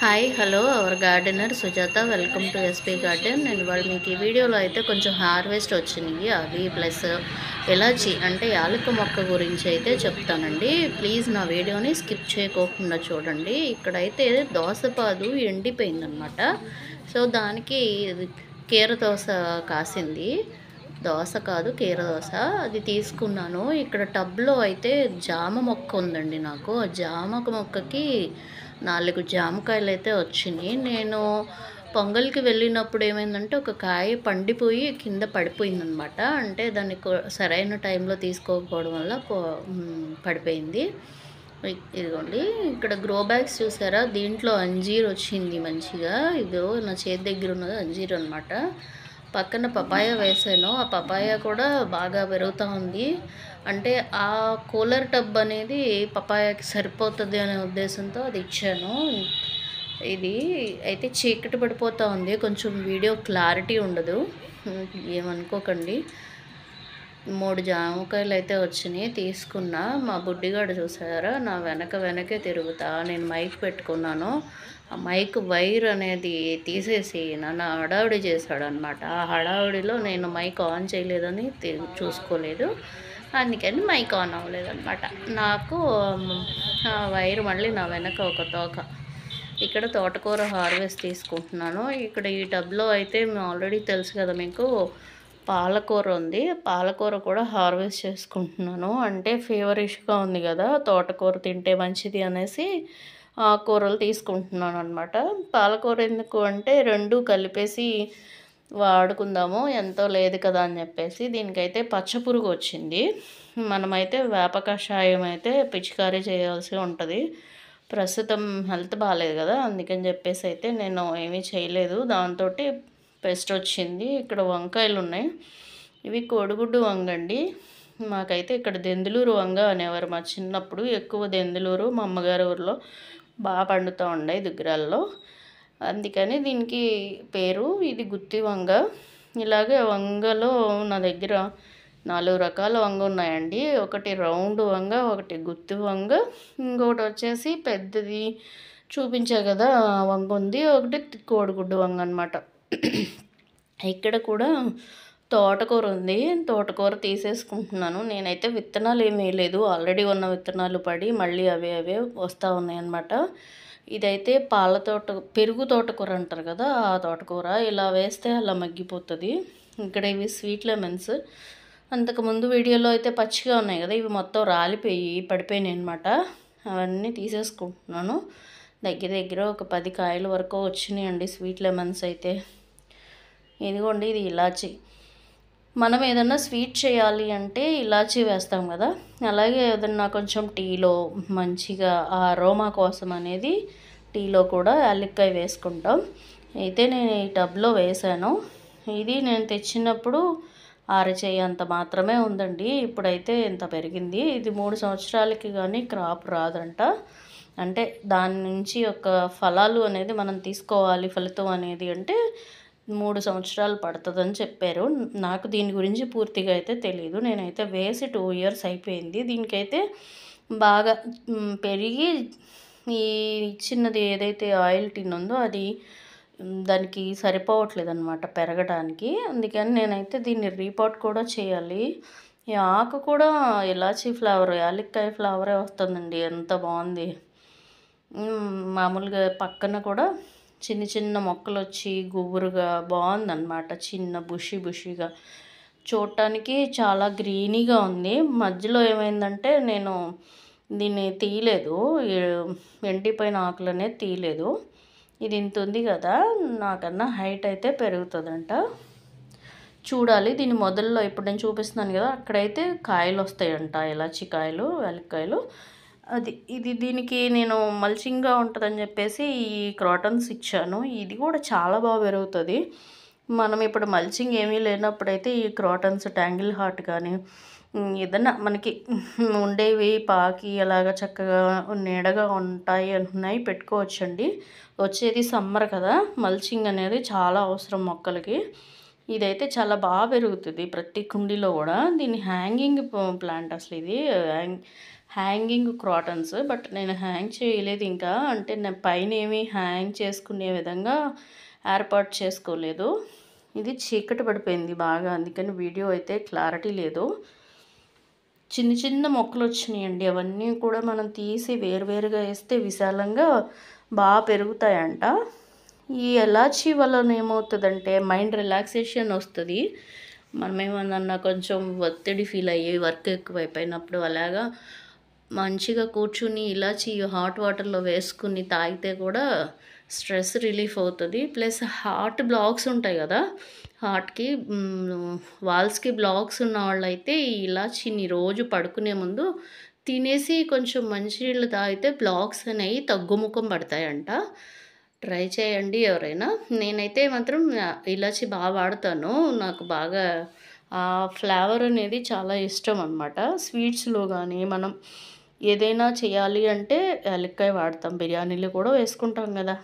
Hi hello hour gardener Sujatha welcome to SP garden. నేను ఇవాళ మీకు ఈ వీడియోలో అయితే కొంచెం హార్వెస్ట్ వచ్చినాయి అవి ప్లస్ ఎలాచి అంటే యాలక మొక్క గురించి అయితే చెప్తానండి. ప్లీజ్ నా వీడియోని స్కిప్ చేయకోకుండా చూడండి. ఇక్కడైతే దోసపాదు ఎండిపోయిందనమాట. సో దానికి కీరదోస కాసింది. దోస కాదు కీరదోస, అది తీసుకున్నాను. ఇక్కడ టబ్లో అయితే జామ మొక్క ఉందండి నాకు. ఆ జామ మొక్కకి 4 జామకాయలు అయితే వచ్చినాయి. నేను పొంగల్కి వెళ్ళినప్పుడు ఏమైందంటే ఒక కాయ పండిపోయి కింద పడిపోయిందనమాట. అంటే దాన్ని సరైన టైంలో తీసుకోకపోవడం వల్ల పడిపోయింది. ఇదిగోండి ఇక్కడ గ్రో బ్యాగ్స్ చూసారా, దీంట్లో అంజీర్ వచ్చింది మంచిగా. ఇదో నా చేతి దగ్గర ఉన్నది అంజీర్ అనమాట. పక్కన పపాయ వేసాను, ఆ పపాయ కూడా బాగా పెరుగుతూ ఉంది. అంటే ఆ కూలర్ టబ్ అనేది పపాయాకి సరిపోతుంది అనే ఉద్దేశంతో అది ఇచ్చాను. ఇది అయితే చీకటి పడిపోతూ ఉంది, కొంచెం వీడియో క్లారిటీ ఉండదు, ఏమనుకోకండి. 3 జామకాయలు అయితే వచ్చినాయి, తీసుకున్నా. మా బుడ్డిగాడు చూసారా నా వెనకే తిరుగుతా. నేను మైక్ పెట్టుకున్నాను, ఆ మైక్ వైర్ అనేది తీసేసి నన్ను హడావుడి చేశాడనమాట. ఆ హడావుడిలో నేను మైక్ ఆన్ చేయలేదని చూసుకోలేదు, అందుకని మైక్ ఆన్ అవ్వలేదన్నమాట. నాకు ఆ వైర్ మళ్ళీ నా వెనక ఒక తోక. ఇక్కడ తోటకూర హార్వెస్ట్ తీసుకుంటున్నాను. ఇక్కడ ఈ టబ్లో అయితే ఆల్రెడీ తెలుసు కదా మీకు, పాలకూర ఉంది. పాలకూర కూడా హార్వెస్ట్ చేసుకుంటున్నాను. అంటే ఫీవరిష్గా ఉంది కదా, తోటకూర తింటే మంచిది అనేసి ఆ కూరలు తీసుకుంటున్నాను అనమాట. పాలకూర ఎందుకు అంటే 2 కలిపేసి వాడుకుందాము, ఎంతో లేదు కదా అని చెప్పేసి. దీనికైతే పచ్చపురుగు వచ్చింది. మనమైతే వేప కషాయం అయితే పిచికారీ చేయాల్సి ఉంటుంది. ప్రస్తుతం హెల్త్ బాగాలేదు కదా, అందుకని చెప్పేసి అయితే నేను ఏమీ చేయలేదు. దాంతో పెస్ట్ వచ్చింది. ఇక్కడ వంకాయలు ఉన్నాయి, ఇవి కోడిగుడ్డు వంగ అండి. మాకైతే ఇక్కడ దెందులూరు వంగ అనేవారు మా చిన్నప్పుడు. ఎక్కువ దెందులూరు మా అమ్మగారి ఊరిలో బాగా పండుతూ ఉండే దుగ్గరాల్లో, అందుకని దీనికి పేరు. ఇది గుత్తి వంగ. ఇలాగే వంగలో నా దగ్గర 4 రకాల వంగ ఉన్నాయండి. ఒకటి రౌండ్ వంగ, ఒకటి గుత్తి వంగ, ఇంకొకటి వచ్చేసి పెద్దది చూపించా కదా వంగ ఉంది, ఒకటి కోడిగుడ్డు వంగ అనమాట. ఇక్కడ కూడా తోటకూర ఉంది, తోటకూర తీసేసుకుంటున్నాను. నేనైతే విత్తనాలు ఏమీ వేయలేదు, ఆల్రెడీ ఉన్న విత్తనాలు పడి మళ్ళీ అవే వస్తూ ఉన్నాయన్నమాట. ఇదైతే పెరుగు తోటకూర అంటారు కదా, ఆ తోటకూర. ఇలా వేస్తే అలా మగ్గిపోతుంది. ఇక్కడ ఇవి స్వీట్ లెమన్స్. అంతకుముందు వీడియోలో అయితే పచ్చిగా ఉన్నాయి కదా, ఇవి మొత్తం రాలిపోయి పడిపోయినాయి అనమాట. అవన్నీ తీసేసుకుంటున్నాను. దగ్గర ఒక 10 కాయల వరకు వచ్చినాయండి స్వీట్ లెమన్స్ అయితే. ఇదిగోండి, ఇది ఇలాచి. మనం ఏదన్నా స్వీట్ చేయాలి అంటే ఇలాచీ వేస్తాం కదా, అలాగే ఏదన్నా కొంచెం టీలో మంచిగా ఆ అరోమా కోసం అనేది టీలో కూడా యాలక్కాయ వేసుకుంటాం. అయితే నేను ఈ టబ్లో వేసాను. ఇది నేను తెచ్చినప్పుడు అరచేయంత మాత్రమే ఉందండి, ఇప్పుడైతే ఇంత పెరిగింది. ఇది 3 సంవత్సరాలకి కానీ క్రాప్ రాదంట. అంటే దాని నుంచి ఒక ఫలాలు అనేది మనం తీసుకోవాలి, ఫలితం అనేది అంటే 3 సంవత్సరాలు పడుతుందని చెప్పారు. నాకు దీని గురించి పూర్తిగా అయితే తెలియదు. నేనైతే వేసి 2 ఇయర్స్ అయిపోయింది. దీనికైతే బాగా పెరిగి ఈ చిన్నది ఏదైతే ఆయిల్ టిన్ ఉందో అది దానికి సరిపోవట్లేదు అనమాట పెరగడానికి. అందుకని నేనైతే దీన్ని రీపాట్ కూడా చేయాలి. ఈ ఆకు కూడా ఇలాచీ ఫ్లేవర్, యాలక్కాయ ఫ్లేవరే వస్తుందండి, ఎంత బాగుంది. మామూలుగా పక్కన కూడా చిన్న మొక్కలు వచ్చి గుబురుగా బాగుందన్నమాట, చిన్న బుషిగా చూడటానికి చాలా గ్రీనీగా ఉంది. మధ్యలో ఏమైందంటే నేను దీన్ని తీయలేదు, ఎండిపోయిన ఆకులు అనేది తీయలేదు. ఇది ఇంత ఉంది కదా, నాకన్నా హైట్ అయితే పెరుగుతుందంట. చూడాలి. దీని మొదల్లో ఇప్పుడు నేను చూపిస్తున్నాను కదా, అక్కడైతే కాయలు వస్తాయంట, ఇలాచి కాయలు, యాలక్కాయలు. దీనికి నేను మల్చింగ్గా ఉంటుందని చెప్పేసి ఈ క్రాటన్స్ ఇచ్చాను. ఇది కూడా చాలా బాగా పెరుగుతుంది. మనం ఇప్పుడు మల్చింగ్ ఏమీ లేనప్పుడైతే ఈ క్రాటన్స్, ట్యాంగిల్ హార్ట్ కానీ ఏదన్నా మనకి ఉండేవి పాకి అలాగా చక్కగా నీడగా ఉంటాయి అంటున్నాయి, పెట్టుకోవచ్చండి. వచ్చేది సమ్మర్ కదా, మల్చింగ్ అనేది చాలా అవసరం మొక్కలకి. ఇదైతే చాలా బాగా పెరుగుతుంది ప్రతి కుండీలో కూడా. దీన్ని హ్యాంగింగ్ ప్లాంట్ అసలు ఇది హ్యాంగింగ్ క్రాటన్స్. బట్ నేను హ్యాంగ్ చేయలేదు ఇంకా, అంటే నేను పైన ఏమి హ్యాంగ్ చేసుకునే విధంగా ఏర్పాటు చేసుకోలేదు. ఇది చీకటి పడిపోయింది బాగా, అందుకని వీడియో అయితే క్లారిటీ లేదు. చిన్న చిన్న మొక్కలు వచ్చినాయండి, అవన్నీ కూడా మనం తీసి వేరువేరుగా వేస్తే విశాలంగా బాగా పెరుగుతాయంట. ఈ ఎలాచీ వలన ఏమవుతుందంటే మైండ్ రిలాక్సేషన్ వస్తుంది. మనం ఏమన్నా కొంచెం ఒత్తిడి ఫీల్ అయ్యి వర్క్ ఎక్కువైపోయినప్పుడు అలాగా మంచిగా కూర్చుని ఇలాచీ హాట్ వాటర్లో వేసుకుని తాగితే కూడా స్ట్రెస్ రిలీఫ్ అవుతుంది. ప్లస్ హార్ట్ బ్లాక్స్ ఉంటాయి కదా, హార్ట్కి వాల్స్కి బ్లాక్స్ ఉన్న వాళ్ళైతే ఈ ఇలాచీని రోజు పడుకునే ముందు తినేసి కొంచెం మంచినీళ్ళు తాగితే బ్లాక్స్ అనేవి తగ్గుముఖం పడతాయంట. ట్రై చేయండి ఎవరైనా. నేనైతే మాత్రం ఇలాచీ బాగా వాడతాను, నాకు బాగా ఆ ఫ్లేవర్ అనేది చాలా ఇష్టం అనమాట. స్వీట్స్లో కానీ మనం ఏదైనా చేయాలి అంటే యాలక్కాయ వాడతాం, బిర్యానీలో కూడా వేసుకుంటాం కదా.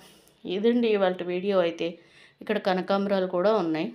ఇదండి ఇవాళ వీడియో అయితే. ఇక్కడ కనకాంబరాలు కూడా ఉన్నాయి.